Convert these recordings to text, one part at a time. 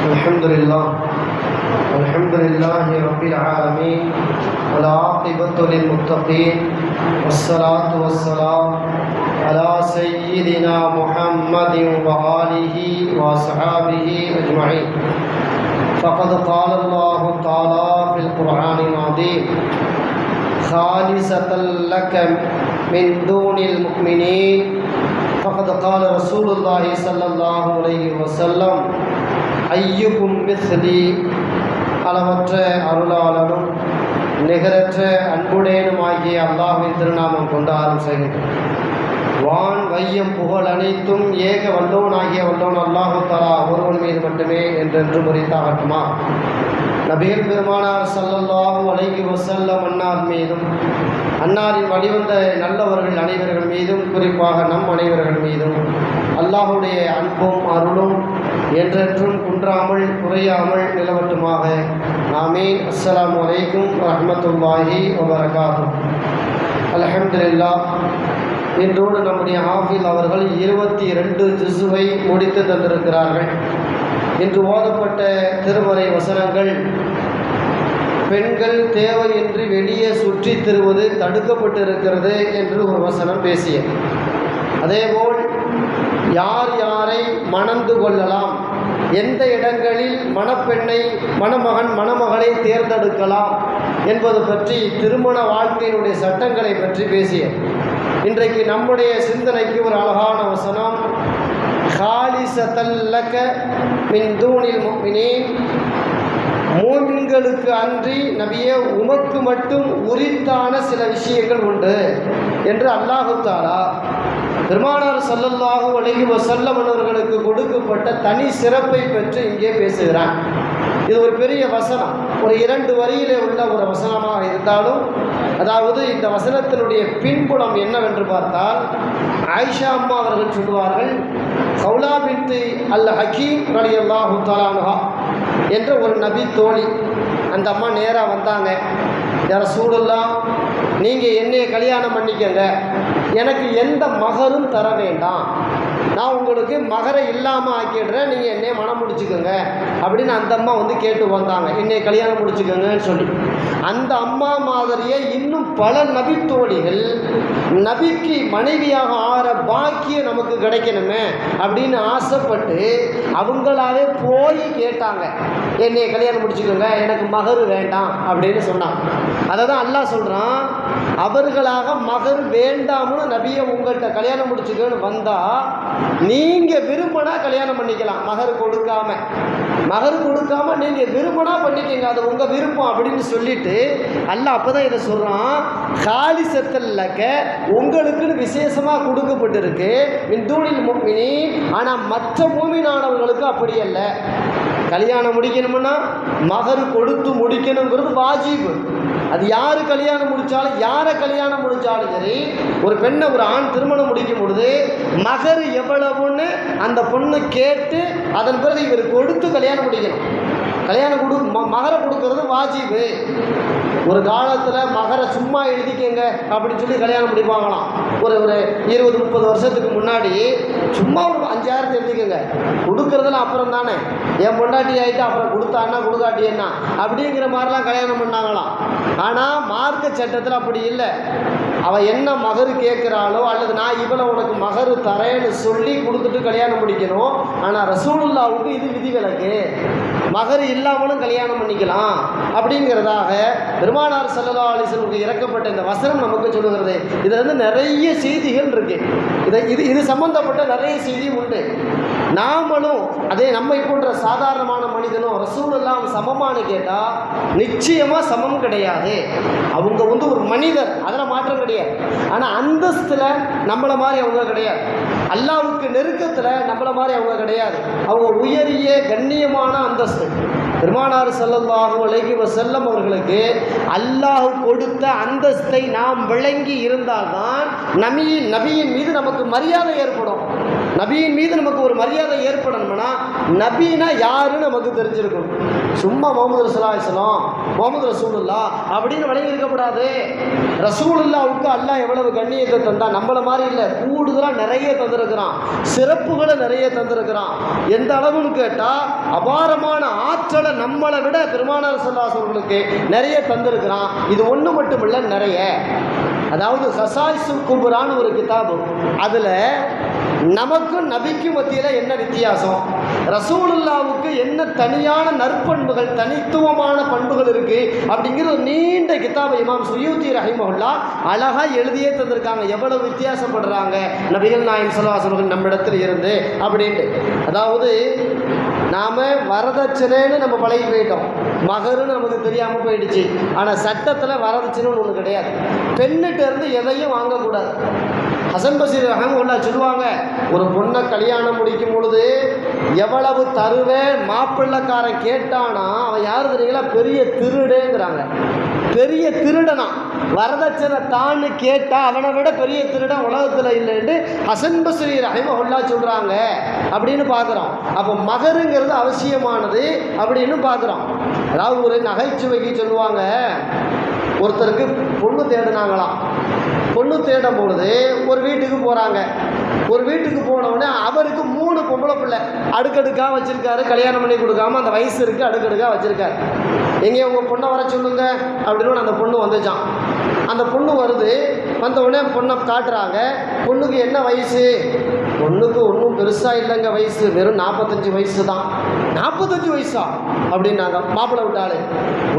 الحمد لله رب العالمين والعاقبة للمتقين والصلاة والسلام على سيدنا محمد وآله وأصحابه أجمعين. فقد قال الله تعالى في القرآن العظيم: خالصة لك من دون المؤمنين. فقد قال رسول الله صلى الله عليه وسلم: ஐயுக்கும் மிஸ்லி. அளவற்ற அருளாளனும் நிகரற்ற அன்புடையனும் ஆகிய அல்லாஹ்வின் திருநாமம் கொண்டு ஆரம்பிக்கிறேன். வான் வையம் புகழ் அனைத்தும் ஏக வல்லோனாகிய வல்லோன் அல்லாஹு தஆலா ஒருவன் மீது மட்டுமே என்றென்று முறித்தாகட்டுமா. நபிகள் பெருமானார் ஸல்லல்லாஹு அலைஹி வஸல்லம் அன்னார் மீதும் அன்னாரின் வழிவந்த நல்லவர்கள் அனைவர்கள் மீதும் குறிப்பாக நம் அனைவர்கள் மீதும் அல்லாஹுடைய அன்பும் அருளும் என்றென்றும் குன்றாமல் குறையாமல் நிலவட்டுமாக. ஆமீன். அஸ்ஸலாமு அலைக்கும் வரஹ்மத்துல்லாஹி வபரகாத்துஹு. அல்ஹம்துலில்லாஹ். இன்றோடு நம்முடைய ஹாஃபில் அவர்கள் 22 ஜுஸுவை முடித்து தந்திருக்கிறார்கள். இன்று ஓதப்பட்ட திருமறை வசனங்கள்: பெண்கள் தேவையின்றி வெளியே சுற்றி திருவது தடுக்கப்பட்டிருக்கிறது என்று ஒரு வசனம் பேசிய, அதேபோல் யார் யாரை மணந்து கொள்ளலாம், எந்த இடங்களில் மணப்பெண்ணை மணமகன் மணமகளை தேர்ந்தெடுக்கலாம் என்பது பற்றி, திருமண வாழ்க்கையினுடைய சட்டங்களை பற்றி பேசிய. இன்றைக்கு நம்முடைய சிந்தனைக்கு ஒரு அழகான வசனம்: காலிசத்தல்லக மின் தூனில் முஃமினீன். மூமின்களுக்கு அன்றி நபியே உமக்கு மட்டும் உரித்தான சில விஷயங்கள் உண்டு என்று அல்லாஹு தஆலா பெருமானார் ஸல்லல்லாஹு அலைஹி வஸல்லம் அவர்களுக்கு கொடுக்கப்பட்ட தனி சிறப்பை பற்றி இங்கே பேசுகிறான். இது ஒரு பெரிய வசனம், ஒரு 2 வரியிலே உள்ள ஒரு வசனமாக இருந்தாலும், அதாவது இந்த வசனத்தினுடைய பின்புலம் என்னவென்று பார்த்தால், ஆயிஷா அம்மா அவர்கள் சொல்லுவார்கள், கௌலா பின்த் அல் ஹக்கீம் ரலியல்லாஹு தஆலா அன்ஹா என்ற ஒரு நபி தோழி. அந்த அம்மா நேராக வந்தாங்க. யா ரசூலுல்லாஹ், நீங்கள் என்னைய கல்யாணம் பண்ணிக்கங்க, எனக்கு எந்த மகரும் தர வேண்டாம், நான் உங்களுக்கு மகரை இல்லாமல் ஆக்கிடுறேன், நீங்கள் என்னைய மனம் முடிச்சுக்கோங்க அப்படின்னு அந்த அம்மா வந்து கேட்டு வந்தாங்க. என்னைய கல்யாணம் முடிச்சுக்கோங்கன்னு சொல்லி. அந்த அம்மா மாதிரியே இன்னும் பல நபி தோழிகள் நபிக்கு மனைவியாக ஆற பாக்கியம் நமக்கு கிடைக்கணுமே அப்படின்னு ஆசைப்பட்டு அவங்களாவே போய் கேட்டாங்க, என்னைய கல்யாணம் முடிச்சுக்கோங்க, எனக்கு மகரு வேண்டாம் அப்படின்னு சொன்னாங்க. அதை தான் அல்லாஹ் சொல்கிறான், அவர்களாக மகர் வேண்டாம்னு நபியை உங்கள்கிட்ட கல்யாணம் முடிச்சுக்கன்னு வந்தால் நீங்கள் விரும்பினா கல்யாணம் பண்ணிக்கலாம், மகர் கொடுக்காம நீங்கள் விரும்பினா பண்ணிக்கங்க, அது உங்கள் விருப்பம் அப்படின்னு சொல்லிட்டு அல்லாஹ் அப்போ தான் இதை சொல்கிறான், காலிசத்தல்லக உங்களுக்குன்னு விசேஷமாக கொடுக்கப்பட்டிருக்கு மின் தூனில் முஃமினீன். ஆனால் மற்ற மூமினானவர்களுக்கு அப்படி அல்ல. கல்யாணம் முடிக்கணும்னா மகர் கொடுத்து முடிக்கணுங்கிறது வாஜிபு. அது யாரை கல்யாணம் முடித்தாலும் சரி, ஒரு பெண்ணை ஒரு ஆண் திருமணம் முடிக்கும் பொழுது மகர் எவ்வளவுன்னு அந்த பொண்ணு கேட்டு அதன் பிறகு இவர் கொடுத்து கல்யாணம் முடிக்கணும். மகரை கொடுக்கறது வாஜிபு. ஒரு காலத்தில் மகரை சும்மா எழுதிக்கங்க அப்படின்னு சொல்லி கல்யாணம் முடிப்பாங்களாம். ஒரு 20-30 வருஷத்துக்கு முன்னாடி சும்மா ஒரு 5000 எழுதிக்கங்க, கொடுக்கறதுல அப்புறம் தானே, என் பொண்டாட்டி ஆகிட்டு அப்புறம் கொடுத்தான்னா கொடுக்காட்டியன்னா அப்படிங்கிற மாதிரிலாம் கல்யாணம் பண்ணாங்களாம். ஆனால் மார்க்க சட்டத்தில் அப்படி இல்லை. அவள் என்ன மகரு கேட்குறாளோ அல்லது நான் இவளை உனக்கு மகரு தரேன்னு சொல்லி கொடுத்துட்டு கல்யாணம் முடிக்கணும். ஆனால் ரசூலுல்லாவுக்கு இது விதிவிலக்கு, மகரு இல்லாமலும் கல்யாணம் பண்ணிக்கலாம் அப்படிங்கிறதாக பெருமானார் ஸல்லல்லாஹு அலைஹி வஸல்லம் இறக்கப்பட்ட இந்த வசனம் நமக்கு சொல்லுகிறது. இதில் வந்து நிறைய செய்திகள் இருக்குது. இது சம்பந்தப்பட்ட நிறைய செய்தி உண்டு. நாமளும் அதே நம்மை போன்ற சாதாரணமான மனிதனும் ரசூலுல்லாஹ் சமமானு கேட்டால் நிச்சயமாக சமம் கிடையாது. அவங்க வந்து ஒரு மனிதர், அதில் மாற்றம் கிடையாது. ஆனால் அந்தஸ்தில் நம்மளை மாதிரி அவங்க கிடையாது. அல்லாஹ்வுக்கு நெருக்கத்தில் நம்மளை மாதிரி அவங்க கிடையாது. அவங்க உயரிய கண்ணியமான அந்தஸ்து. பெருமானார் ஸல்லல்லாஹு அலைஹி வஸல்லம் அவர்களுக்கு அல்லாஹ் கொடுத்த அந்தஸ்தை நாம் விளங்கி இருந்தால்தான் நபியின் மீது நமக்கு மரியாதை ஏற்படும். நபியின் மீது நமக்கு ஒரு மரியாதை ஏற்படணும்னா நபினா யாருன்னு நமக்கு தெரிஞ்சிருக்கணும். சும்மா முகமது ரசூலுல்லாஹ் முகமது ரசூலுல்லாஹ் அப்படின்னு வழங்கி இருக்கக்கூடாது. ரசூலுல்லாஹ்வுக்கு அல்லாஹ் எவ்வளவு கண்ணியத்தை தந்தான், நம்மள மாதிரி இல்லை, கூடுதலாக நிறைய தந்திருக்கிறான், சிறப்புகளை நிறைய தந்திருக்கிறான். எந்த அளவுன்னு கேட்டால் அபாரமான ஆற்றலை நம்மளை விட பெருமானார் ஸல்லல்லாஹு அலைஹி வஸல்லம் நிறைய தந்திருக்கிறான். இது ஒன்று மட்டும் இல்லை, நிறைய. அதாவது ஹசாயிசுல் குப்ரான்னு ஒரு கிதாபு, அதில் நமக்கும் நபிக்கும் மத்தியில் என்ன வித்தியாசம், ரசூலுல்லாவுக்கு என்ன தனியான நற்பண்புகள் தனித்துவமான பண்புகள் இருக்குது அப்படிங்கிற ஒரு நீண்ட கிதாபை இமாம் சுயூத்தி ரஹிமஹுல்லாஹ் அழகாக எழுதியே தந்திருக்காங்க. எவ்வளவு வித்தியாசப்படுறாங்க நபிகள் நாயகம் ஸல்லல்லாஹு அலைஹி வஸல்லம் நம்மிடத்தில் இருந்து அப்படின்ட்டு. அதாவது நாம் வரதட்சணைன்னு நம்ம பழகி போயிட்டோம், மகருன்னு நமக்கு தெரியாமல் போயிடுச்சு. ஆனால் சட்டத்தில் வரதட்சணைன்னு ஒன்று கிடையாது. பெண்ணிட்ட இருந்து எதையும் வாங்கக்கூடாது. ஹசன் பசீர் ரஹ்மத்துல்லாஹி சொல்லுவாங்க, ஒரு பொண்ணை கல்யாணம் முடிக்கும் பொழுது எவ்வளவு தருவேன் மாப்பிள்ளைக்காரன் கேட்டானா அவன் யார் தெரியுங்களா, பெரிய திருடேங்கிறாங்க. பெரிய திருடனா, வரதட்சணை தான்னு கேட்டா அவனை விட பெரிய திருடன் உலகத்தில் இல்லைன்னு ஹசன் பஸ்ரி ரஹ்மத்துல்லாஹி சொல்கிறாங்க அப்படின்னு பார்க்குறோம். அப்போ மகருங்கிறது அவசியமானது அப்படின்னு பார்க்குறோம். அதாவது ஒரு நகைச்சுவைக்கு சொல்லுவாங்க, ஒருத்தருக்கு பொண்ணு தேடினாங்களாம். பொண்ணு தேடும் பொழுது ஒரு வீட்டுக்கு போகிறாங்க. ஒரு வீட்டுக்கு போனவுடனே அவருக்கு 3 பொம்பளை பிள்ளை அடுக்கடுக்காக வச்சுருக்காரு, கல்யாணம் பண்ணி கொடுக்காம அந்த வயசு இருக்குது, அடுக்கடுக்காக வச்சுருக்காரு. எங்கே உங்கள் பொண்ணை வர சொல்லுங்க அப்படின்னு அந்த பொண்ணு வந்துச்சான். அந்த பொண்ணு வருது, வந்த உடனே பொண்ணை காட்டுறாங்க. பொண்ணுக்கு என்ன வயசு, பொண்ணுக்கு ஒன்றும் பெருசாக இல்லைங்க, வயசு வெறும் 45 வயசு தான். 45 வயசா அப்படின்னாங்க. மாப்பிள்ளை விட்டாள்,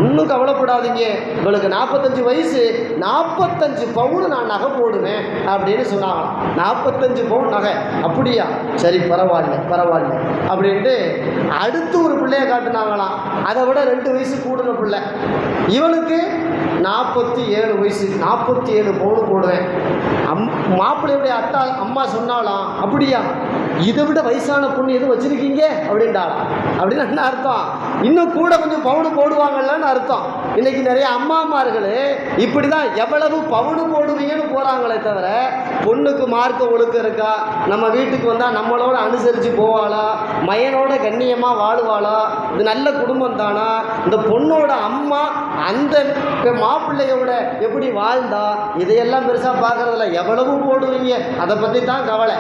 ஒன்றும் கவலைப்படாதீங்க, இவளுக்கு 45 வயசு, 45 பவுன் நான் நகை போடுவேன் அப்படின்னு சொன்னாங்க. 45 பவுன் நகை, அப்படியா, சரி பரவாயில்ல பரவாயில்ல அப்படின்ட்டு அடுத்து ஒரு பிள்ளைய காட்டுனாங்களாம். அதை விட 2 வயசு கூடுன பிள்ளை. இவனுக்கு 47 வயசு, 47 பவுன் போடுவேன். மாப்பிள்ளையுடைய அம்மா சொன்னாலாம், அப்படியா, இதை விட வயசான பொண்ணு எதுவும் வச்சிருக்கீங்க அப்படின்ட்டாலாம். அப்படின்னு என்ன அர்த்தம், இன்னும் கூட கொஞ்சம் பவுனு போடுவாங்கல்லன்னு அர்த்தம். இன்னைக்கு நிறைய அம்மாமார்கள் இப்படி தான் எவ்வளவு பவுனு போடுவீங்கன்னு போகிறாங்களே தவிர பொண்ணுக்கு மார்க்க ஒழுக்கம் இருக்கா, நம்ம வீட்டுக்கு வந்தால் நம்மளோட அனுசரித்து போவாளா, மயனோட கண்ணியமாக வாழுவாளா, இது நல்ல குடும்பம் தானா, இந்த பொண்ணோட அம்மா அந்த மாப்பிள்ளையோட எப்படி வாழ்ந்தா, இதையெல்லாம் பெருசாக பார்க்குறதில்ல. எவ்வளவு போடுவீங்க அதை பற்றி தான் கவலை.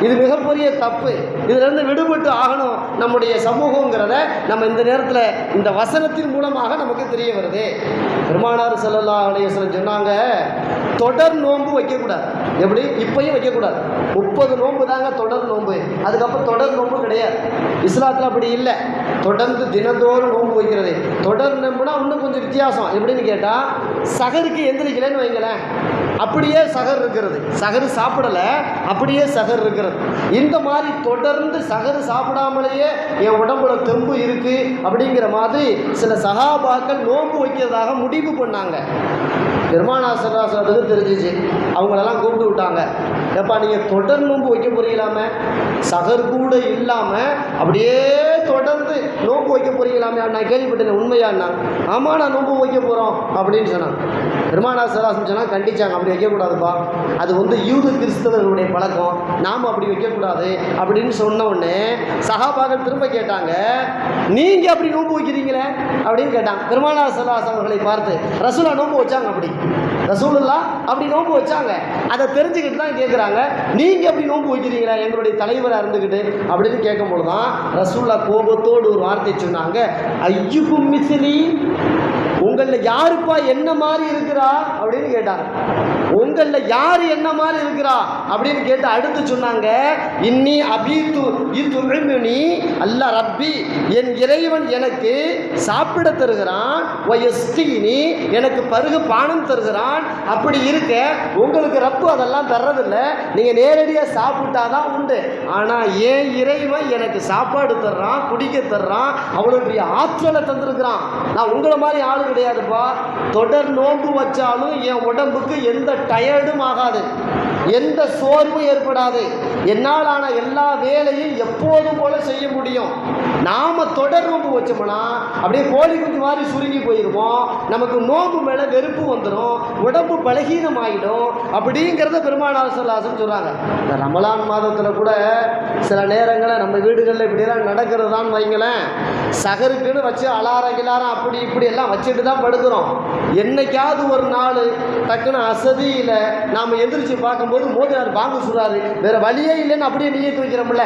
இது மிகப்பெரிய தப்பு. இதிலிருந்து விடுபட்டு ஆகணும் நம்முடைய சமூகங்கிறத நம்ம இந்த நேரத்தில் இந்த வசனத்தின் மூலமாக நமக்கு தெரிய வருது. பெருமானார் ஸல்லல்லாஹு அலைஹி வஸல்லம் சொன்னாங்க, தொடர் நோன்பு வைக்கக்கூடாது. எப்படி, இப்பயும் வைக்கக்கூடாது. 30 நோன்பு தாங்க தொடர் நோன்பு, அதுக்கப்புறம் தொடர் நோன்பு கிடையாது. இஸ்லாத்தில் அப்படி இல்லை. தொடர்ந்து தினந்தோறும் நோன்பு வைக்கிறது. தொடர் நோன்புனா இன்னும் கொஞ்சம் வித்தியாசம். எப்படின்னு கேட்டால், சகருக்கு எந்திரிக்கலைன்னு வைங்களேன், அப்படியே சகர் இருக்கிறது, சகரு சாப்பிடலை அப்படியே சகர் இருக்கிறது. இந்த மாதிரி தொடர்ந்து சகரு சாப்பிடாமலேயே என் உடம்புல தெம்பு இருக்கு அப்படிங்கிற மாதிரி சில சகாபாக்கள் நோன்பு வைக்கிறதாக முடிவு பண்ணாங்க. பெருமானார் ஸல்லல்லாஹு அலைஹி வஸல்லம் தெரிஞ்சிச்சு. அவங்களெல்லாம் கூப்பிட்டு விட்டாங்க, எப்பா நீங்கள் தொடர் நோன்பு வைக்க போறீங்களாமே, சகர் கூட இல்லாமல் அப்படியே தொடர்ந்து நோன்பு வைக்க போறீங்களாமே, நான் கேள்விப்பட்டேன், உண்மையாண்ணா? ஆமாம், நான் நோன்பு வைக்க போகிறோம் அப்படின்னு சொன்னாங்க. பெருமானார் ஸல்லல்லாஹு அலைஹி வஸல்லம் சொன்னால் கண்டிச்சாங்க, அப்படி வைக்கக்கூடாதுப்பா, அது யூத கிறிஸ்தவர்களுடைய பழக்கம், நாம் அப்படி வைக்கக்கூடாது அப்படின்னு சொன்ன உடனே சஹாபாக்கள் திரும்ப கேட்டாங்க, நீங்கள் அப்படி நோன்பு வைக்கிறீங்களே அப்படின்னு கேட்டாங்க. பெருமானார் ஸல்லல்லாஹு அலைஹி அவர்களை பார்த்து, ரசூலா நோன்பு வச்சாங்க, அப்படி ரசூலுல்லாஹ் அப்படி நோன்பு வச்சாங்க, அதை தெரிஞ்சுக்கிட்டு தான் கேட்குறாங்க, நீங்கள் அப்படி நோன்பு வைக்கிறீங்களா எங்களுடைய தலைவராக இருந்துக்கிட்டு அப்படின்னு கேட்கும்போது தான் ரசூலுல்லாஹ் கோபத்தோடு ஒரு வார்த்தை சொன்னாங்க, ஐயுக்கும் மிஸ்லி, உங்களில் யாருப்பா என்ன மாதிரி இருக்கிறா அப்படின்னு கேட்டாங்க. உங்களில் யார் என்ன மாதிரி இருக்கிறா அப்படின்னு கேட்டு அடுத்து சொன்னாங்க, இன்னி அபீத்து இத்துஇமுனி அல்லாஹ் ரப்பி, என் இறைவன் எனக்கு சாப்பிட தருகிறான், வயஸ்தீனி, எனக்கு பருகு பானம் தருகிறான். அப்படி இருக்க உங்களுக்கு ரப்பு அதெல்லாம் தர்றதில்லை, நீங்கள் நேரடியாக சாப்பிட்டாதான் உண்டு. ஆனால் என் இறைவன் எனக்கு சாப்பாடு தர்றான், குடிக்க தர்றான், அவ்வளோ பெரிய ஆற்றலை தந்திருக்கிறான். நான் உங்களை மாதிரி ஆளு கிடையாதுப்பா. தொடர் நோன்பு வச்சாலும் என் உடம்புக்கு எந்த டயர்டும் ஆகாது, எந்த சோர்வும் ஏற்படாது. என்னால் ஆன எல்லா வேலையும் எப்போதும் போல செய்ய முடியும். நாம தொடர் நோன்பு வச்சோம்னா அப்படியே கோழி குஞ்சு மாதிரி சுருங்கி போயிருவோம், நமக்கு நோன்பு மேலே வெறுப்பு வந்துடும், உடம்பு பலகீனம் ஆகிடும். அப்படிங்கிறத பெருமானார் ஸல்லல்லாஹு அலைஹி வஸல்லம் சொல்கிறாங்க. இந்த ரமலான் மாதத்தில் கூட சில நேரங்களில் நம்ம வீடுகளில் இப்படியெல்லாம் நடக்கிறதான்னு வைங்களேன், சகருக்குன்னு வச்சு அலாரம் கிளாரம் அப்படி இப்படி எல்லாம் வச்சுட்டு தான் படுக்கிறோம். என்னைக்காவது ஒரு நாள் டக்குன்னு அசதியில் நாம் எந்திரிச்சு பார்க்கும்போது மோதினார் பாங்கு சொல்கிறாரு, வேறு வழியே இல்லைன்னு அப்படியே நீயத்து வைக்கிறோம்ல,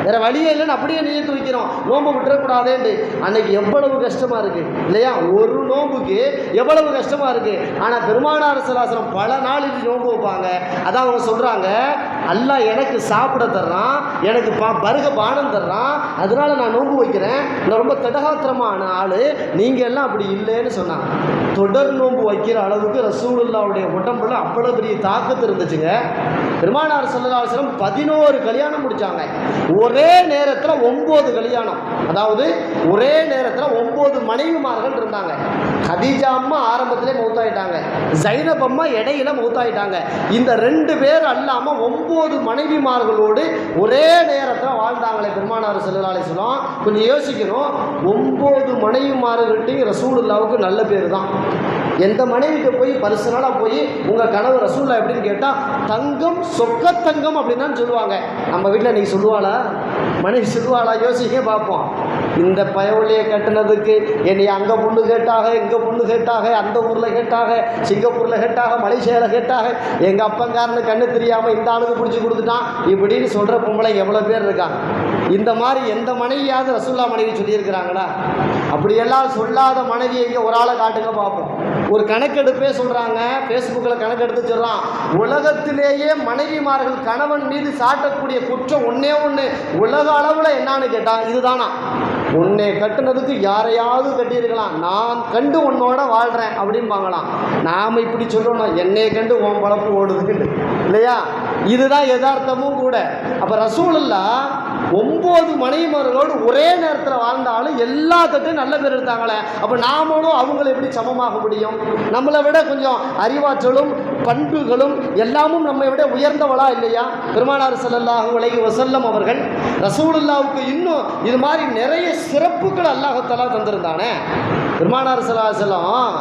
வேறு வழியே இல்லைன்னு அப்படியே நீயத்து வைக்கிறோம், நோன்பு விட்டுறக்கூடாதேன்ட்டு. அன்னைக்கு எவ்வளவு கஷ்டமாக இருக்குது இல்லையா? ஒரு நோம்புக்கு எவ்வளவு கஷ்டமாக இருக்குது. ஆனால் பெருமானார் ஸல்லல்லாஹு பல நாள் இது நோன்பு வைப்பாங்க. அதான் அவங்க சொல்கிறாங்க, அல்லாஹ் எனக்கு சாப்பிட தர்றான், எனக்கு பருக பானம் தர்றான், அதனால நான் நோன்பு வைக்கிறேன், நான் ரொம்ப தடகாத்திரமான ஆள், நீங்கள் எல்லாம் அப்படி இல்லைன்னு சொன்னாங்க. தொடர் நோன்பு வைக்கிற அளவுக்கு ரசூலுல்லாவுடைய உடம்புல அவ்வளோ பெரிய தாக்கத்து இருந்துச்சுங்க. பெருமானார் ஸல்லல்லாஹு அலைஹி வஸல்லம் 11 கல்யாணம் முடித்தாங்க. ஒரே நேரத்தில் 9 கல்யாணம், அதாவது ஒரே நேரத்தில் 9 மனைவிமார்கள் இருந்தாங்க. ஹதீஜா அம்மா ஆரம்பத்திலே மௌத்தாயிட்டாங்க, ஜைனப் அம்மா இடையில மௌத்தாயிட்டாங்க. இந்த 2 பேர் அல்லாமல் 9 மனைவிமார்களோடு ஒரே நேரத்தில் வாழ்ந்தாங்களே பெருமானார் ஸல்லல்லாஹு அலைஹி வஸல்லம். கொஞ்சம் யோசிக்கணும், 9 மனைவிமார்கள்ட்டையும் ரசூலுல்லாவுக்கு நல்ல பேர் தான். எந்த மனைவிக்கு போய் பர்சனலாக போய் உங்கள் கனவு ரசூலுல்லாஹ் எப்படின்னு கேட்டால் தங்கம் சொக்கத்தங்கம் அப்படின்னு தான் சொல்லுவாங்க. நம்ம வீட்டில் நீங்கள் சொல்லுவாளா? மனைவி சொல்லுவாளா? யோசிக்க பார்ப்போம். இந்த பயவுலையை கட்டினதுக்கு என்னை அங்கே பொண்ணு கேட்டாக, இங்கே பொண்ணு கேட்டாக, அந்த ஊரில் கேட்டாக, சிங்கப்பூரில் கேட்டாக, மலேசியாவில் கேட்டாக, எங்கள் அப்பங்காரனு கண்ணு தெரியாமல் இந்த ஆளுக்கு பிடிச்சி கொடுத்துட்டான் இப்படின்னு சொல்கிற பொம்பளை எவ்வளோ பேர் இருக்காங்க. இந்த மாதிரி எந்த மனைவியாவது ரசூலுல்லாஹ் மனைவி சொல்லியிருக்கிறாங்களா? அப்படியெல்லாம் சொல்லாத மனைவி எங்கே ஒரு ஆளை காட்டுங்க பார்ப்போம். ஒரு கணக்கெடுப்பே சொல்கிறாங்க, ஃபேஸ்புக்கில் கணக்கெடுத்து சொல்கிறான், உலகத்திலேயே மனைவிமார்கள் கணவன் மீது சாட்டக்கூடிய குற்றம் ஒன்றே ஒன்று உலக அளவில் என்னான்னு கேட்டால் இதுதானா, உன்னை கட்டுனதுக்கு யாரையாவது கட்டியிருக்கலாம், நான் கண்டு உன்னோட வாழ்கிறேன் அப்படின்பாங்களாம். நாம் இப்படி சொல்லணும், என்னை கண்டு உன் பழப்பு ஓடுது இல்லையா? இதுதான் யதார்த்தமும் கூட. அப்போ ரசூலுல்லாஹ் 9 மனைவிமார்களோடு ஒரே நேரத்தில் வாழ்ந்தாலும் எல்லாத்துட்டும் நல்ல பேர் எடுத்தாங்களே. அப்போ நாமளும் அவங்களை எப்படி சமமாக முடியும்? நம்மளை விட கொஞ்சம் அறிவாற்றலும் பண்புகளும் எல்லாமும் நம்மை விட உயர்ந்தவளா இல்லையா? பெருமானார் ஸல்லல்லாஹு அலைஹி வஸல்லம் அவர்கள் ரசூலுல்லாவுக்கு இன்னும் இது மாதிரி நிறைய சிறப்புகள் அல்லாஹ் தஆலா தந்திருந்தானே. பெருமானார் ஸல்லல்லாஹு அலைஹி வஸல்லம்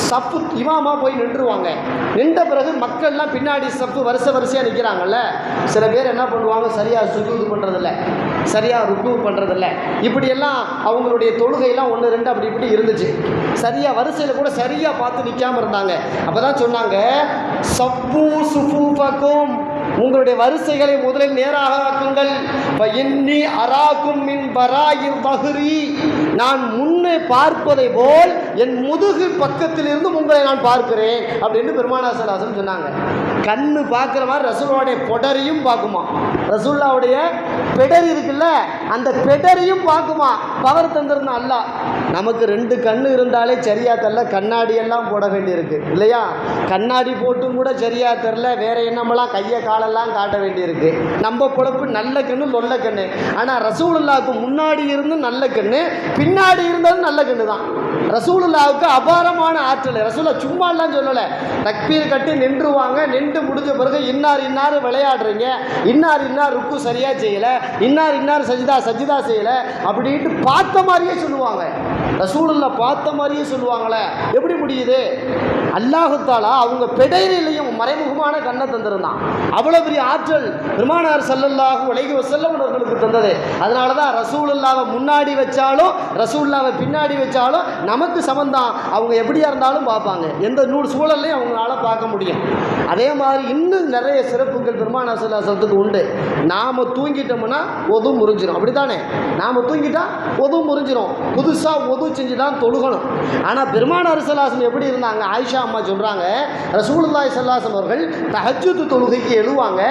சப்பு இமாமா போய் நின்றுவாங்க. நின்ற பிறகு மக்கள்லாம் பின்னாடி சப்பு வரிசையாக நிற்கிறாங்கல்ல, சில பேர் என்ன பண்ணுவாங்க, சரியாக சுஜூது பண்ணுறதில்ல, சரியாக ருக்கு பண்ணுறதில்ல, இப்படியெல்லாம் அவங்களுடைய தொழுகையெல்லாம் 1 2 அப்படி இப்படி இருந்துச்சு. சரியாக வரிசையில் கூட சரியாக பார்த்து நிற்காமல் இருந்தாங்க. அப்போ தான் சொன்னாங்க, சப்பு சுஃபூஃபக்கும், உங்களுடைய வரிசைகளை முதலில் நேராக ஆக்குங்கள். இன்னி அராக்கும் மின் பராயில் பஹ்ரி, நான் முன்னே பார்ப்பதை போல் என் முதுகு பக்கத்தில் இருந்து உங்களை நான் பார்க்கிறேன் அப்படின்னு பெருமானார் ஸல்லல்லாஹு அலைஹி வஸல்லம் சொன்னாங்க. கண்ணு பார்க்குற மாதிரி ரசூலுல்லாவுடைய பொடரியும் பார்க்குமா, ரசூலுல்லாவுடைய பெடரி இருக்குல்ல அந்த பெடரியும் பார்க்குமா. பவர் தந்திருந்தான் அல்லாஹ். நமக்கு 2 கண்ணு இருந்தாலே சரியா தெரில, கண்ணாடி எல்லாம் போட வேண்டியிருக்கு இல்லையா? கண்ணாடி போட்டும் கூட சரியா தெரில, வேற என்னமெல்லாம் கையை காலெல்லாம் காட்ட வேண்டியிருக்கு. நம்ம பொழப்பு நல்ல கண்ணு லொல்ல கண்ணு. ஆனால் ரசூலுல்லாவுக்கு முன்னாடி இருந்து நல்ல கண்ணு, பின்னாடி இருந்தது நல்ல கண்ணு தான். ரசூலுல்லாவுக்கு அபாரமான ஆற்றல். ரசூலுல்லாஹ் சும்மா எல்லாம் சொல்லலை, தக்பீர் கட்டி நின்றுவாங்க. நின்று முடிஞ்ச பிறகு இன்னார் விளையாடுறீங்க, இன்னார் ருக்கு சரியாக செய்யலை, இன்னார் சஜிதா செய்யலை அப்படின்ட்டு பார்த்த மாதிரியே சொல்லுவாங்க. ரசூலுல்லாஹ் பார்த்த மாதிரியே சொல்லுவாங்களே, எப்படி முடியுது? அல்லாஹ் தஆலா அவங்க பெடையிலையும் மறைமுகமான கண்ணை தந்திருந்தான். அவ்வளோ பெரிய ஆற்றல் பெருமானார் ஸல்லல்லாஹு அலைஹி வஸல்லம் அவர்களுக்கு தந்தது. அதனால தான் ரசூலுல்லாவை முன்னாடி வச்சாலும் ரசூலுல்லாவை பின்னாடி வச்சாலும் நமக்கு சமந்தான். அவங்க எப்படியா இருந்தாலும் பார்ப்பாங்க, எந்த சூழல்லையும் அவங்களால பார்க்க முடியும். அதே மாதிரி இன்னும் நிறைய சிறப்புகள் பெருமானார் ஸல்லல்லாஹு அலைஹி வஸல்லத்துக்கு உண்டு. நாம் தூங்கிட்டோம்னா ஒது முறிஞ்சிடும், அப்படி தானே? நாம் தூங்கிட்டா ஒது முறிஞ்சிடும். புதுசாக ஒது செஞ்சு தான் தொழுகணும். ஆனால் பெருமானார் ஸல்லல்லாஹு அலைஹி வஸல்லம் எப்படி இருந்தாங்க? ஆயிஷா அம்மா சொல்கிறாங்க, ரசூலுல்லாஹி ஸல்லல்லாஹு அலைஹி வஸல்லம் அவர்கள் தஹஜ்ஜுத் தொழுகைக்கு எழுவாங்க,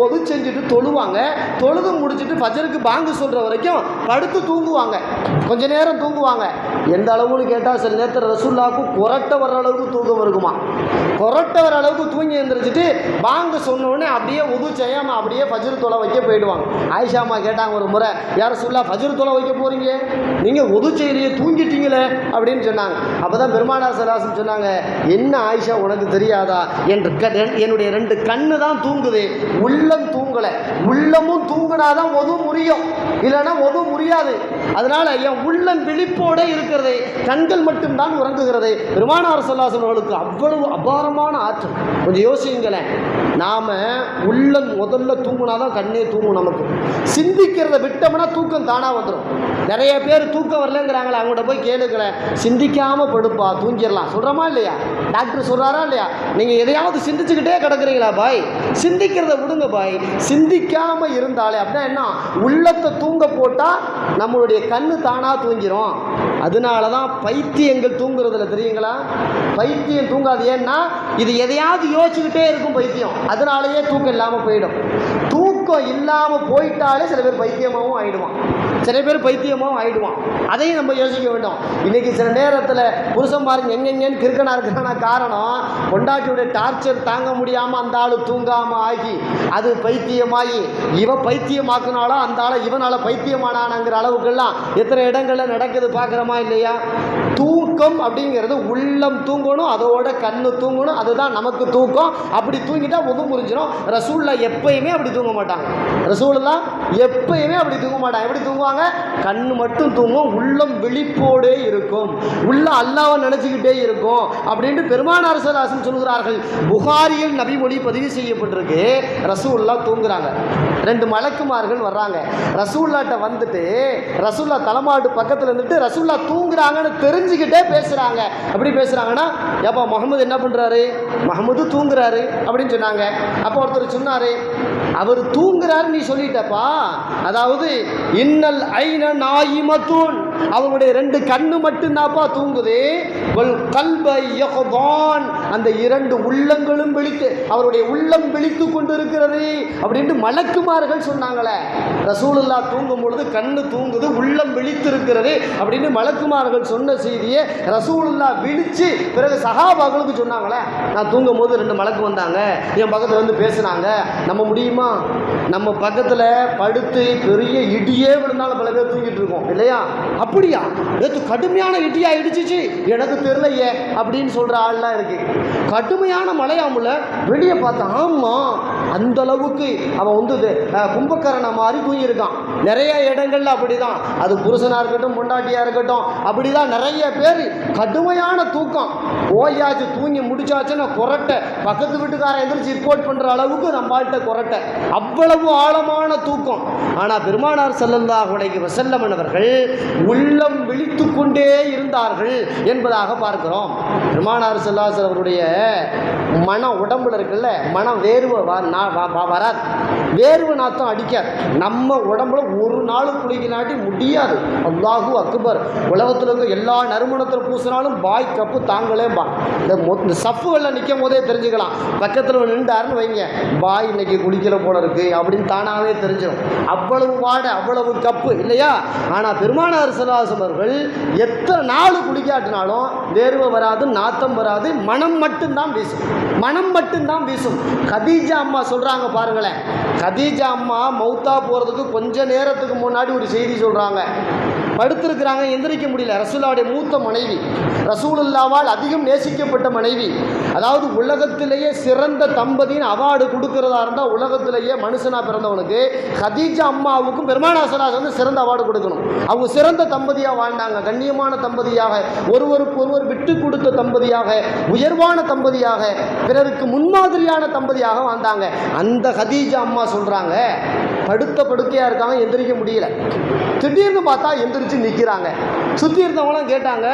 ஒது செஞ்சுட்டு தொழுவாங்க, தொழுது முடிச்சுட்டு ஃபஜருக்கு பாங்கு சொல்கிற வரைக்கும் படுத்து தூங்குவாங்க, கொஞ்ச நேரம் தூங்குவாங்க. எந்த அளவுன்னு கேட்டால் சில நேரத்தில் ரசூலுல்லாஹ்வுக்கு கொரட்டை வர்ற அளவுக்கு தூக்கம் இருக்குமா. கொரட்டை வர அளவுக்கு தூங்கி எழுந்திரிச்சிட்டு பாங்கு சொன்னோடனே அப்படியே உது செய்யாமல் அப்படியே ஃபஜ்ர் தொலை வைக்க போயிடுவாங்க. ஆயிஷா அம்மா கேட்டாங்க ஒரு முறை, யார் ரசூலுல்லாஹ் ஃபஜ்ர் தொலை வைக்க போகிறீங்க, நீங்கள் உது செய்யலையே தூங்கிட்டீங்களே அப்படின்னு சொன்னாங்க. அப்போ தான் பெருமானார் ஸல்லல்லாஹு அலைஹி வஸல்லம் சொன்னாங்க, என்ன ஆயிஷா உனக்கு தெரியாதா, என்னுடைய 2 கண்ணு தான் தூங்குது, உள்ளம் தூங்கலை. உள்ளமும் தூங்கினாதான் ஒது முறியும், இல்லைன்னா ஒது முறியாது. அதனால என் உள்ளம் விழிப்போட இருக்கிறது, கண்கள் மட்டும்தான் உறங்குகிறது. பெருமானார் ஸல்லல்லாஹு அலைஹி வஸல்லம் அவர்களுக்கு அவ்வளவு அபாரமான ஆற்றல். கொஞ்சம் யோசிங்களேன், நாம் உள்ளம் முதல்ல தூங்கினாதான் கண்ணே தூங்கும். நமக்கு சிந்திக்கிறத விட்டோம்னா தூக்கம் தானாக வந்துடும். நிறைய பேர் தூக்கம் வரலங்கிறாங்களே, அவங்கள்ட்ட போய் கேளுங்களேன். சிந்திக்காமல் படுப்பா, தூங்கிடலாம் சொல்கிறோமா இல்லையா? டாக்டர் சொல்கிறாரா இல்லையா? நீங்கள் எதையாவது சிந்திச்சுக்கிட்டே கிடக்குறீங்களா பாய்? சிந்திக்கிறத விடுங்க பாய். சிந்திக்காமல் இருந்தாலே அப்படின்னா என்ன, உள்ளத்தை தூங்க போட்டால் நம்மளுடைய கண்ணு தானாக தூங்கிரும். அதனால தான் பைத்தியங்கள் தூங்குறதுல தெரியுங்களா? பைத்தியம் தூங்காது. ஏன்னா இது எதையாவது யோசிச்சுக்கிட்டே இருக்கும் பைத்தியம். அதனாலேயே தூக்கம் இல்லாமல் போயிடும். தூக்கம் இல்லாமல் போயிட்டாலே சில பேர் பைத்தியமாகவும் ஆகிடுவான், சில பேர் பைத்தியமாகவும் ஆகிடுவான். அதையும் நம்ம யோசிக்க வேண்டும். இன்றைக்கி சில நேரத்தில் புருஷன் பாருங்க எங்கெங்கன்னு கிறுக்கனாக இருக்கிறான காரணம் பொண்டாட்டியுடைய டார்ச்சர் தாங்க முடியாமல் அந்த ஆள் தூங்காமல் ஆகி அது பைத்தியமாகி இவன் பைத்தியமாக்குனாலும் அந்த ஆளை இவனால் பைத்தியமானாங்கிற அளவுக்கெல்லாம் எத்தனை இடங்களில் நடக்குது பார்க்குறோமா இல்லையா? தூக்கம் அப்படிங்கிறது உள்ளம் தூங்கணும், அதோட கண்ணு தூங்கணும், அதுதான் நமக்கு தூக்கம். அப்படி தூங்கிட்டா முகம் புரிஞ்சிடும். ரசூலுல்லாஹ் எப்பயுமே அப்படி தூங்க மாட்டாங்க. ரசூலுல்லாஹ் எப்பயுமே அப்படி தூங்க மாட்டாங்க. எப்படி தூங்குவாங்க? கண்ணு மட்டும் தூங்கும், உள்ளம் விழிப்போடே இருக்கும், உள்ள அல்லாஹ்வை நினைச்சுக்கிட்டே இருக்கும் அப்படின்ட்டு பெருமானார் ஸல்லல்லாஹு அலைஹி வஸல்லம் சொல்கிறார்கள். புகாரியில் நபி மொழி பதிவு செய்யப்பட்டிருக்கு. ரசூலுல்லாஹ் தூங்குறாங்க. 2 மலக்குமார்கள் வர்றாங்க. ரசூலுல்லாஹ்ட்ட வந்துட்டு ரசூலுல்லாஹ் தலைமாட்டு பக்கத்தில் இருந்துட்டு ரசூலுல்லாஹ் தூங்குறாங்கன்னு தெரிஞ்சுக்கிட்டே பேசுகிறாங்க. அப்படி பேசுகிறாங்கன்னா, ஏப்பா முகமது என்ன பண்ணுறாரு? முகமது தூங்குறாரு அப்படின்னு சொன்னாங்க. அப்போ ஒருத்தர் சொன்னார், அவர் தூங்குறாரு நீ சொல்லிட்டப்பா, அதாவது இன்னல் ஐன நாயிமத்துன், அவருடைய 2 கண்ணு மட்டும்தான்ப்பா தூங்குது. கல்பை யக்தான், அந்த 2 உள்ளங்களும் விழித்து, அவருடைய உள்ளம் விழித்து கொண்டு இருக்கிறது அப்படின்ட்டு மலக்குமார்கள் சொன்னாங்களே. ரசூலுல்லாஹ் தூங்கும் பொழுது கண்ணு தூங்குது, உள்ளம் விழித்து இருக்கிறது அப்படின்னு மலக்குமார்கள் சொன்ன செய்தியை ரசூலுல்லாஹ் விழிச்சு பிறகு சஹாபாக்களுக்கு சொன்னாங்களே. நான் தூங்கும் போது 2 மலக்கு வந்தாங்க, என் பக்கத்தில் வந்து பேசுனாங்க. நம்ம முடியுமா? நம்ம பக்கத்தில் படுத்து பெரிய இடியே விழுந்தாலும் பல பேர் தூங்கிட்டு இருக்கோம் இல்லையா? அப்படியா? நேற்று கடுமையான இடியா இடிச்சிச்சு, எனக்கு தெரியலையே அப்படின்னு சொல்கிற ஆள்லாம் இருக்கு. கடுமையான மழையாமுல வெளியே பார்த்தா, ஆமாம் அந்த அளவுக்கு அவன் வந்து கும்பகரண மாதிரி தூங்கியிருக்கான். நிறைய இடங்கள்ல அப்படிதான், அது புருஷனாக இருக்கட்டும் பொண்டாட்டியாக இருக்கட்டும், அப்படிதான் நிறைய பேர் கடுமையான தூக்கம். ஓயாச்சு தூங்கி முடிச்சாச்சுன்னா கொரட்டை, பக்கத்து வீட்டுக்காரன் எந்திரிச்சு ரிப்போர்ட் பண்ணுற அளவுக்கு நம்மள்கிட்ட கொரட்டை, அவ்வளவு ஆழமான தூக்கம். ஆனால் பெருமானார் ஸல்லல்லாஹு அலைஹி வஸல்லம் அவர்கள் உள்ளம் விழித்து கொண்டே இருந்தார்கள் என்பதாக பார்க்கிறோம். பெருமானார் ஸல்லல்லாஹு அலைஹி வஸல்லம் அவருடைய மனம் உடம்புல இருக்குல்ல, மனம் வேர்வை வராது, வேர்வை நாத்தம் அடிக்காது. நம்ம உடம்புல ஒரு நாள் குளிக்கினாட்டி முடியாது. அல்லாஹு அக்பர். உலகத்தில் இருக்க எல்லா நறுமணத்தில் பூசினாலும் பாய் கப்பு தாங்களேம்பா. இந்த சஃப்புகளில் நிற்கும் போதே தெரிஞ்சுக்கலாம். பக்கத்தில் நின்றாருன்னு வைங்க, பாய் இன்னைக்கு குளிக்கிற போல இருக்கு அப்படின்னு தானாகவே தெரிஞ்சிடும். அவ்வளவு வாடை, அவ்வளவு கப்பு இல்லையா? ஆனால் பெருமானார் ஸல்லல்லாஹு அலைஹி வஸல்லம் அவர்கள் எத்தனை நாள் குளிக்காட்டினாலும் வேர்வை வராது, நாத்தம் வராது, மனம் மட்டும்தான் வீசும், மனம் மட்டும்தான் வீசும். கதீஜா அம்மா சொல்கிறாங்க பாருங்களேன். கதீஜா அம்மா மௌத்தா போகிறதுக்கு கொஞ்ச நேரத்துக்கு முன்னாடி ஒரு செய்தி சொல்கிறாங்க. படுத்திருக்கிறாங்க, எந்திரிக்க முடியல. ரசூலுல்லாஹ்வுடைய மூத்த மனைவி, ரசூலுல்லாஹ்வால் அதிகம் நேசிக்கப்பட்ட மனைவி, அதாவது உலகத்திலேயே சிறந்த தம்பதியின் அவார்டு கொடுக்கிறதா இருந்தால் உலகத்திலேயே மனுஷனாக பிறந்தவனுக்கு கதீஜா அம்மாவுக்கும் பெருமானார் ஸல்லல்லாஹு அலைஹி வஸல்லம் சிறந்த அவார்டு கொடுக்கணும். அவங்க சிறந்த தம்பதியாக வாழ்ந்தாங்க, கண்ணியமான தம்பதியாக, ஒருவருக்கு ஒருவர் விட்டு கொடுத்த தம்பதியாக, உயர்வான தம்பதியாக, பிறருக்கு முன்மாதிரியான தம்பதியாக வாழ்ந்தாங்க. அந்த கதீஜா அம்மா சொல்கிறாங்க, படுத்த படுக்கையாக இருக்காங்க, எந்திரிக்க முடியல. திடீர்னு பார்த்தா எந்திரிச்சு நிற்கிறாங்க. சுற்றி இருந்தவங்களாம் கேட்டாங்க,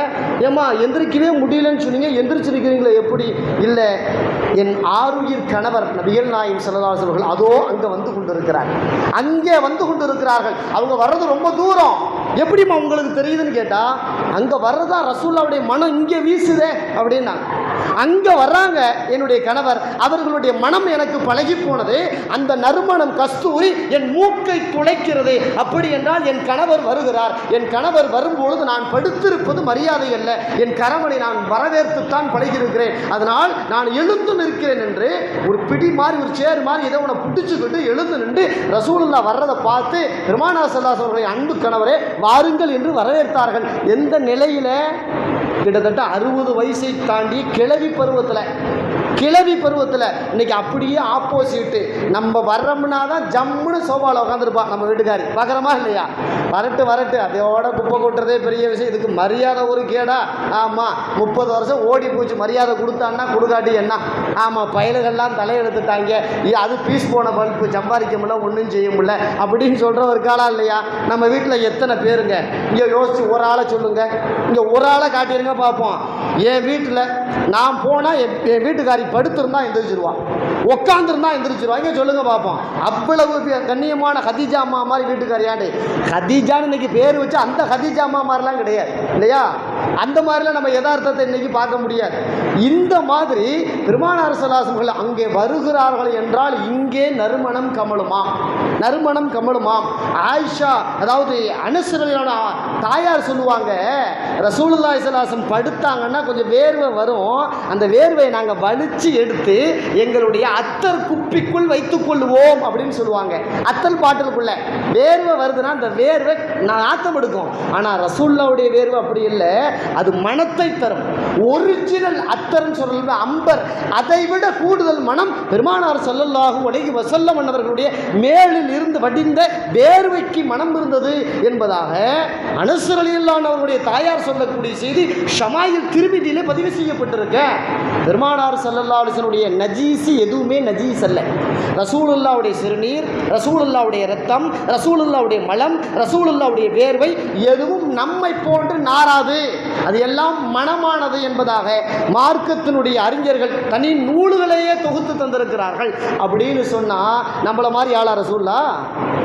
ஏம்மா எந்திரிக்கவே முடியலன்னு சொன்னீங்க, எந்திரிச்சு நிற்கிறீங்களே எப்படி? இல்லை, என் ஆருயிர் கணவர் நபிகள் நாயகம் ஸல்லல்லாஹு அலைஹி வஸல்லம் அதோ அங்கே வந்து கொண்டு இருக்கிறார், அங்கே வந்து கொண்டு இருக்கிறார்கள். அவங்க வர்றது ரொம்ப தூரம், எப்படிம்மா உங்களுக்கு தெரியுதுன்னு கேட்டால், அங்கே வர்றதா ரசூலுல்லாஹ்வுடைய மனம் இங்கே வீசுதே அப்படின்னாங்க. அங்கே வர்றாங்க என்னுடைய கணவர், அவர்களுடைய மனம் எனக்கு பழகி போனது, அந்த நறுமணம் கஸ்தூரி என் மூக்கை துளைக்கிறது. அப்படி என்றால் என் கணவர் வருகிறார், என் கணவர் வரும்பொழுது நான் படுத்திருப்பது மரியாதை அல்ல, என் கணவனை நான் வரவேற்றுத்தான் பழகியிருக்கிறேன், அதனால் நான் எழுந்து நிற்கிறேன் என்று ஒரு பிடி மாதிரி, ஒரு சேர் மாதிரி இதை உன பிடிச்சுக்கிட்டு எழுந்து நின்று ரசூலுல்லாஹ் வர்றதை பார்த்து பெருமானார் ஸல்லல்லாஹு அலைஹி வஸல்லம் அன்பு கணவரே வாருங்கள் என்று வரவேற்றார்கள். எந்த நிலையில்? கிட்டத்தட்ட 60 வயசை தாண்டி கிழவி பருவத்தில் கிளவி பருவத்தில். இன்னைக்கு அப்படியே ஆப்போசிட்டு. நம்ம வர்றோம்னா தான் ஜம்முன்னு சோபாவில் உட்காந்துருப்பா நம்ம வீட்டுக்காரி. பார்க்குறோமா இல்லையா? வரட்டு அதோட குப்பை கொட்டுறதே பெரிய விஷயம். இதுக்கு மரியாதை ஒரு கேடா? ஆமாம், 30 வருஷம் ஓடி போச்சு. மரியாதை கொடுத்தான்னா கொடுக்காட்டி என்ன? ஆமாம், பயலுகள்லாம் தலையெடுத்துட்டாங்க. அது பீஸ் போன பல்பு, சம்பாதிக்க முடியல, ஒன்றும் செய்ய முடியல அப்படின்னு சொல்கிற ஒரு காலம் இல்லையா? நம்ம வீட்டில் எத்தனை பேருங்க? இங்கே யோசிச்சு ஒரு ஆளை சொல்லுங்க. இங்கே ஒரு ஆளை காட்டிடுங்க பார்ப்போம். என் வீட்டில் நான் போனால் என் வீட்டுக்காரி படுத்திருந்தா எந்திரிச்சிருவான், உட்காந்துருந்தா எந்திரிச்சிருவா. இங்கே சொல்லுங்க பார்ப்போம். அவ்வளவு கண்ணியமான ஹதீஜா அம்மா மாதிரி வீட்டுக்காரியாண்டு. ஹதீஜான்னு இன்னைக்கு பேர் வச்சு அந்த ஹதீஜா அம்மா மாதிரிலாம் கிடையாது இல்லையா? அந்த மாதிரிலாம் நம்ம யதார்த்தத்தை இன்னைக்கு பார்க்க முடியாது. இந்த மாதிரி பெருமானார் ஸல்லல்லாஹு அலைஹி வஸல்லம் அங்கே வருகிறார்கள் என்றால் இங்கே நறுமணம் கமலுமாம். ஆயிஷா, அதாவது அனஸ் ரலியல்லாஹு தாயார் சொல்லுவாங்க, ரசூலுல்லாஹி ஸல்லல்லாஹு அலைஹி வஸல்லம் படுத்தாங்கன்னா கொஞ்சம் வேர்வை வரும். அந்த வேர்வையை நாங்கள் வலிச்சு எடுத்து எங்களுடைய அத்தர் குப்பிக்குள் வைத்துக் கொள்வோம் அப்படின்னு சொல்லுவாங்க. அத்தல் பாட்டிலுக்குள்ள வேர்வை வருதுன்னா அந்த வேர்வை நாத்தம் எடுக்கும். ஆனால் ரசூலுல்லாஹ்வுடைய வேர்வை அப்படி இல்லை, அது மனத்தை தரும். ஒரிஜினல் அத்தர்ன்னு சொல்றது அம்பர், அதை விட கூடுதல் மனம் பெருமானார் ஸல்லல்லாஹு அலைஹி வஸல்லம் அவர்களுடைய மேலில் இருந்து வடிந்த வேர்வைக்கு மனம் இருந்தது என்பதாக அனஸ் ரலியல்லாஹு அன்ஹு அவருடைய தாயார் சொல்லக்கூடிய செய்தி ஷமாயில் திர்மிதியிலே பதிவு செய்யப்பட்டிருக்க. பெருமானார் ஸல்லல்லாஹு அலைஹி வஸல்லம் நஜீசி எதுவுமே நஜீஸ் அல்ல. ரசூலுல்லாஹ்வுடைய சிறுநீர், ரசூலுல்லாஹ்வுடைய இரத்தம், ரசூலுல்லாஹ்வுடைய மலம், ரசூலுல்லாஹ்வுடைய வேர்வை எதுவும் நம்மை போன்று நாராது. அது எல்லாம் மனமானது என்பதாக மார்க்கத்தினுடைய அறிஞர்கள் தனி நூல்களையே தொகுத்து தந்திருக்கிறார்கள். அப்படின்னு சொன்னா நம்மள மாதிரி ஆளா ரசூலுல்லாஹ்?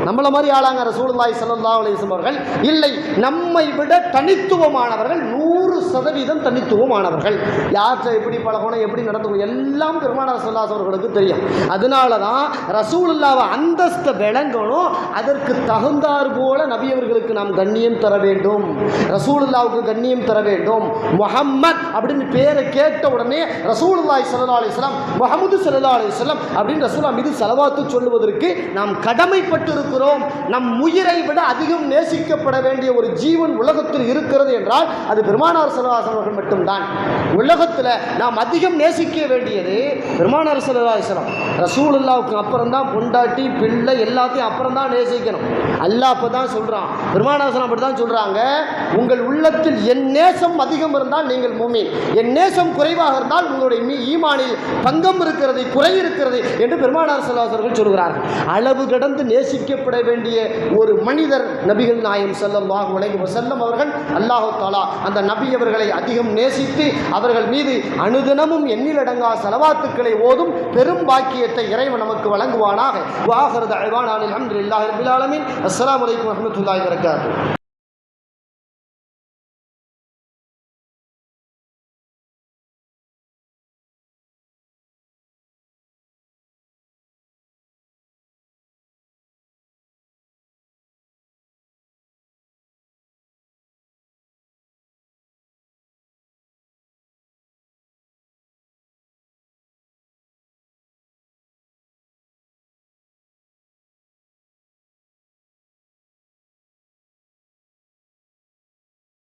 நம்மள மாதிரி ஆளாங்க ரசூலுல்லாஹி ஸல்லல்லாஹு அலைஹி வஸல்லம் அவர்கள்? இல்லை, நம்மை விட தனித்துவமானவர்கள், 100% தனித்துவமானவர்கள். யார்கிட்ட எப்படி பழகணும், எப்படி நடந்துக்கணும் எல்லாம் பெருமானார் ஸல்லல்லாஹு அலைஹி அவர்களுக்கு தெரியும். அதனால தான் ரசூலுல்லாஹ்வை அந்தஸ்தை விளங்கணும். அதற்கு தகுந்தார் போல நபி அவர்களுக்கு நாம் கண்ணியம் தர வேண்டும், ரசூலுல்லாஹ்வுக்கு கண்ணியம் தர வேண்டும். முஹம்மத் அப்படின்னு பேரை கேட்ட உடனே ரசூலுல்லாஹி ஸல்லல்லாஹு அலைஹி வஸல்லம், முஹம்மது ஸல்லல்லாஹு அலைஹி வஸல்லம் அப்படின்னு ரசூலுல்லாஹ் மீது ஸலவாத்து சொல்வதற்கு நாம் கடமைப்பட்டு இருக்கிறோம். நம் உயிரை விட அதிகம் நேசிக்கப்பட வேண்டிய ஒரு ஜீவன் உலகத்தில் இருக்கிறது என்றால் அது பெருமானார் ஸல்லல்லாஹு அலைஹி வஸல்லம் மட்டும்தான். உலகத்தில் நாம் அதிகம் நேசிக்க வேண்டியது பெருமானார் ஸல்லல்லாஹு அலைஹி வஸல்லம். ரசூலுல்லாஹ்வுக்கு அப்புறம் தான் பொண்டாட்டி, பிள்ளை எல்லாத்தையும் அப்புறம் தான் நேசிக்கணும். அல்லாஹ் அப்போ தான் சொல்கிறான், பெருமானார் ஸல்லல்லாஹு அப்படி தான் சொல்கிறாங்க, உங்கள் உள்ளத்தில் என் நேசம் அதிகம் இருந்தால் நீங்கள் மூமின், என் நேசம் குறைவாக இருந்தால் உங்களுடைய ஈமானில் பங்கம் இருக்கிறது, குறை இருக்கிறது என்று பெருமானார் ஸல்லல்லாஹு அலைஹி வஸல்லம் சொல்கிறார்கள். அளவு கடந்து நேசிக்கப்பட வேண்டிய ஒரு மனிதர் நபிகள் நாயகம் ஸல்லல்லாஹு அலைஹி வஸல்லம் அவர்கள். அல்லாஹ் தஆலா அந்த நபி அவர்களை அதிகம் நேசித்து அவர்கள் மீது அனுதினமும் எண்ணிலடங்கா ஸலவாத்துக்களை ஓதும் பெரும் பாக்கியத்தை இறைவன் நமக்கு வழங்குவானாக. வஆகிரு தஅவானா அல்ஹம்துலில்லாஹி ரப்பில் ஆலமீன். அஸ்ஸலாமு அலைக்கும் வரஹ்மத்துல்லாஹி வபரகாத்துஹு.